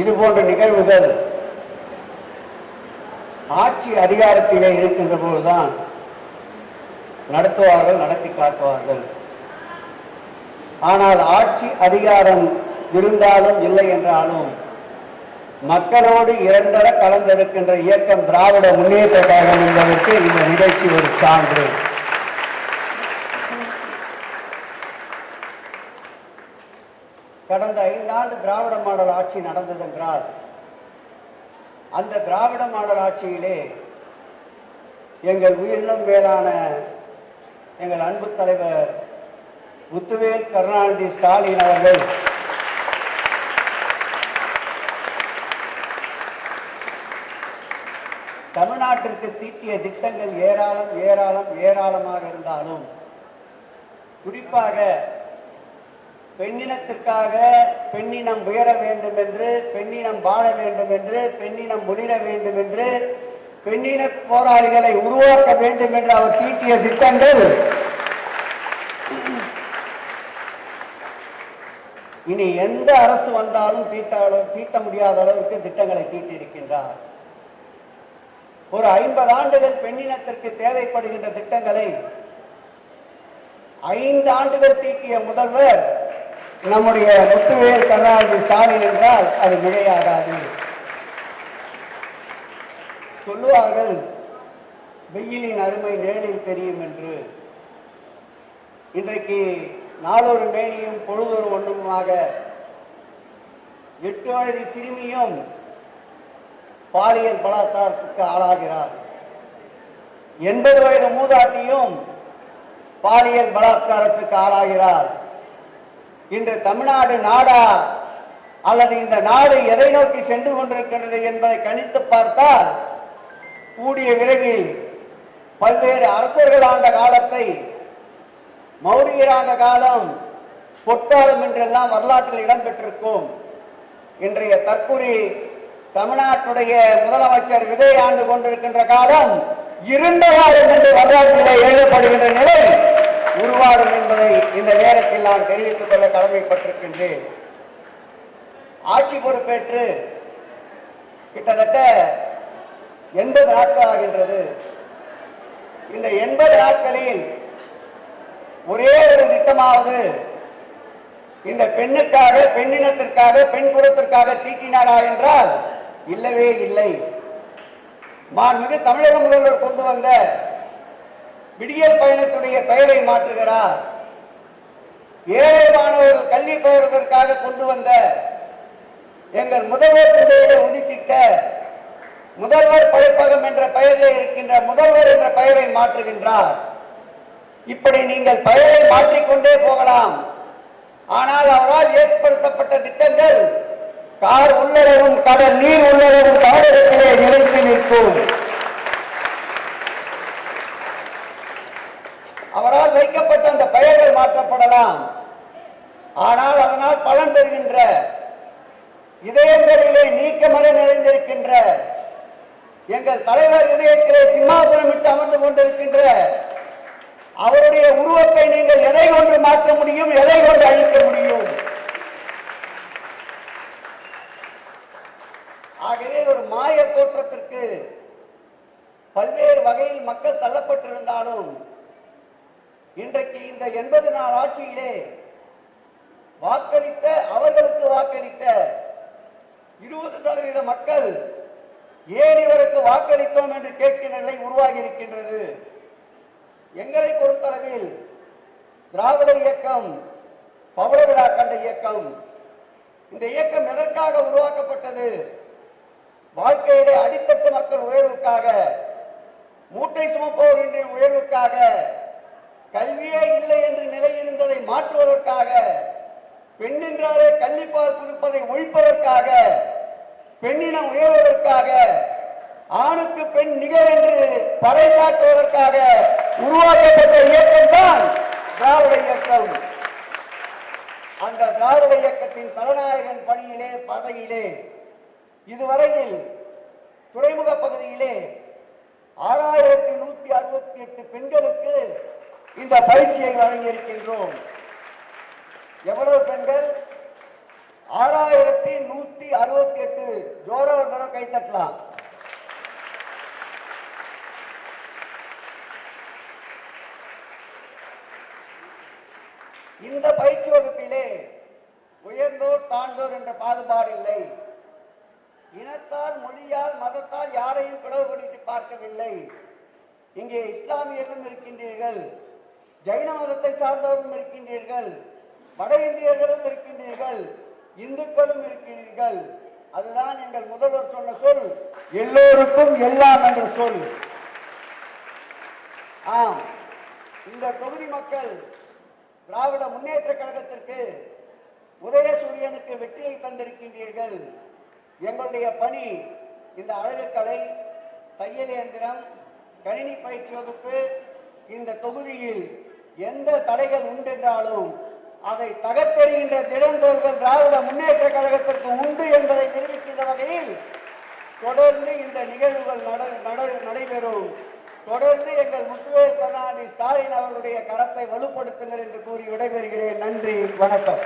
இது போன்ற நிகழ்வுகள் ஆட்சி அதிகாரத்திலே இருக்கின்ற போதுதான் நடத்துவார்கள், நடத்தி காட்டுவார்கள். ஆனால் ஆட்சி அதிகாரம் இருந்தாலும் இல்லை என்றாலும் மக்களோடு இரண்டர கலந்திருக்கின்ற இயக்கம் திராவிட முன்னேற்ற கழகம் என்பதற்கு இந்த நிகழ்ச்சி ஒரு சான்று. கடந்த 5 ஆண்டு திராவிட மாடல் ஆட்சி நடந்ததென்றால் அந்த திராவிட மாடல் ஆட்சியிலே எங்கள் உயிரினும் மேலான எங்கள் அன்பு தலைவர் முத்துவேல் கருணாநிதி ஸ்டாலின் அவர்கள் தமிழ்நாட்டிற்கு தீட்டிய திட்டங்கள் ஏராளம் ஏராளம் ஏராளமாக இருந்தாலும் குறிப்பாக பெண்ணினத்திற்காக பெண்ணினம் உயர வேண்டும் என்று, பெண்ணினம் வாழ வேண்டும் என்று, பெண்ணினம் ஒளிர வேண்டும் என்று, பெண்ணின போராளிகளை உருவாக்க வேண்டும் என்று அவர் தீட்டிய திட்டங்கள் இனி எந்த அரசு வந்தாலும் தீட்ட முடியாத அளவுக்கு திட்டங்களை தீட்டியிருக்கின்றார். ஒரு 50 ஆண்டுகள் பெண்ணினத்திற்கு தேவைப்படுகின்ற திட்டங்களை 5 ஆண்டுகள் தீட்டிய முதல்வர் நம்முடைய முத்துவேல் கருணாநிதி ஸ்டாலின் என்றால் அது மிகையாகாது. சொல்லுவார்கள் வெயிலின் அருமை நிழலில் தெரியும் என்று. இன்றைக்கு நாளொரு மேனியும் பொழுதொரு ஒன்றுமாக 8 வயது சிறுமியும் பாலியல் பலாத்காரத்துக்கு ஆளாகிறார். 80 வயது மூதாட்டியும் பாலியல் பலாத்காரத்துக்கு ஆளாகிறார். இன்று தமிழ்நாடு நாடா அல்லது இந்த நாடு எதை நோக்கி சென்று கொண்டிருக்கின்றது என்பதை கணித்து பார்த்தால் கூடிய விரைவில் பல்வேறு அரசர்கள் ஆண்ட காலத்தை, மௌரியர் ஆண்ட காலம், பொற்காலம் என்றெல்லாம் வரலாற்றில் இடம்பெற்றிருக்கும். இன்றைய தற்கொலை தமிழ்நாட்டுடைய முதலமைச்சர் விஜய் ஆண்டு கொண்டிருக்கின்ற காலம் இருண்ட காலம் என்று வரலாற்றிலே எழுதப்படுகின்ற நிலை உருவாகும் என்பதை இந்த நேரத்தில் நான் தெரிவித்துக் கொள்ள கடமைப்பட்டிருக்கின்றேன். ஆட்சி பொறுப்பேற்று கிட்டத்தட்ட 80 நாட்கள் ஆகின்றது. இந்த 80 நாட்களில் ஒரே ஒரு திட்டமாவது இந்த பெண்ணுக்காக, பெண்ணினத்திற்காக, பெண் குலத்திற்காக தீட்டினாரா என்றால் இல்லவே இல்லை. மாண்புமிகு தமிழக முதல்வர் கொண்டு வந்த விடியல் பயணத்துடைய பெயரை மாற்றுகிறார். ஏழை மாணவர்கள் கல்வி பெறுவதற்காக கொண்டு வந்த எங்கள் முதல்வர் துறையிலே ஒதுக்கிட்ட முதல்வர் படைப்பகம் என்ற பெயரில் இருக்கின்ற முதல்வர் என்ற பெயரை மாற்றுகின்றார். இப்படி நீங்கள் பெயரை மாற்றிக்கொண்டே போகலாம். ஆனால் அவரால் ஏற்படுத்தப்பட்ட திட்டங்கள் கார் உள்ளளவும், கடல் நீர் உள்ளளவும் தமிழகத்திலே நிலைத்து நிற்கும். அவரால் வைக்கப்பட்ட அந்த பெயர்கள் மாற்றப்படலாம். ஆனால் அதனால் பலன் பெறுகின்ற இதயங்களிலே நீக்கமர நிறைந்திருக்கின்ற எங்கள் தலைவர் இதயத்திலே சிம்மாசனமிட்டு அமர்ந்து கொண்டிருக்கின்ற அவருடைய உருவத்தை நீங்கள் எதை கொண்டு மாற்ற முடியும், எதை கொண்டு அழிக்க முடியும்? ஆகவே ஒரு மாய தோற்றத்திற்கு பல்வேறு வகையில் மக்கள் தள்ளப்பட்டிருந்தாலும் இன்றைக்கு இந்த 80 நாள் ஆட்சியிலே வாக்களித்த, அவர்களுக்கு வாக்களித்த 20% மக்கள் ஏன் இவருக்கு வாக்களித்தோம் என்று கேட்கிற நிலை உருவாகி இருக்கின்றது. எங்களை பொறுத்தளவில் திராவிட இயக்கம் பவள விழா கண்ட இயக்கம். இந்த இயக்கம் எதற்காக உருவாக்கப்பட்டது? வாழ்க்கையிலே அடித்தட்டு மக்கள் உயர்வுக்காக, மூட்டை சுமப்பவர்களின் உயர்வுக்காக, கல்வியே இல்லை என்று நிலை இருந்ததை மாற்றுவதற்காக, பெண் என்றாலே கள்ளிப்பால் கொடுப்பதை ஒழிப்பதற்காக, பெண்ணினம் உயர்வதற்காக, ஆணுக்கு பெண் நிகர் என்று பறைசாற்றுவதற்காக உருவாக்கப்பட்ட இயக்கம் தான் திராவிட இயக்கம். அந்த திராவிட இயக்கத்தின் தலைநாயகன் பணியிலே, பதவியிலே இதுவரையில் துறைமுக பகுதியிலே 6168 பெண்களுக்கு இந்த பயிற்சியை வழங்கியிருக்கின்றோம். எவ்வளவு பெண்கள்? 6168 ஜோர ஒரு தடவை கை தட்டலாம். இந்த பயிற்சி வகுப்பிலே உயர்ந்தோர் தாழ்ந்தோர் என்ற பாகுபாடு இல்லை. இனத்தால், மொழியால், மதத்தால் யாரையும் பிளவுபடுத்தி பார்க்கவில்லை. இங்கே இஸ்லாமியர்களும் இருக்கின்றீர்கள், ஜைன மதத்தை சார்ந்தவர்களும் இருக்கின்றீர்கள், வட இந்தியர்களும் இருக்கின்றீர்கள், இந்துக்களும் இருக்கிறீர்கள். அதுதான் எங்கள் முதல்வர் சொன்ன சொல், எல்லோருக்கும் எல்லாம் என்ற சொல். ஆம், இந்த தொகுதி மக்கள் திராவிட முன்னேற்ற கழகத்திற்கு, உதயசூரியனுக்கு வெற்றியை தந்திருக்கின்றீர்கள். எங்களுடைய பணி இந்த அழகுக்கலை, தையல் இயந்திரம், கணினி பயிற்சி வகுப்பு, இந்த தொகுதியில் எந்த தடைகள் உண்டென்றாலும் அதை தகர்த்தெறிகின்ற திறந்தோர்கள் திராவிட முன்னேற்ற கழகத்திற்கு உண்டு என்பதை தெரிவிக்கின்ற வகையில் தொடர்ந்து இந்த நிகழ்வுகள் நடைபெறும். தொடர்ந்து எங்கள் முத்துவேல் கருணாநிதி ஸ்டாலின் அவர்களுடைய கரத்தை வலுப்படுத்துங்கள் என்று கூறி விடைபெறுகிறேன். நன்றி, வணக்கம்.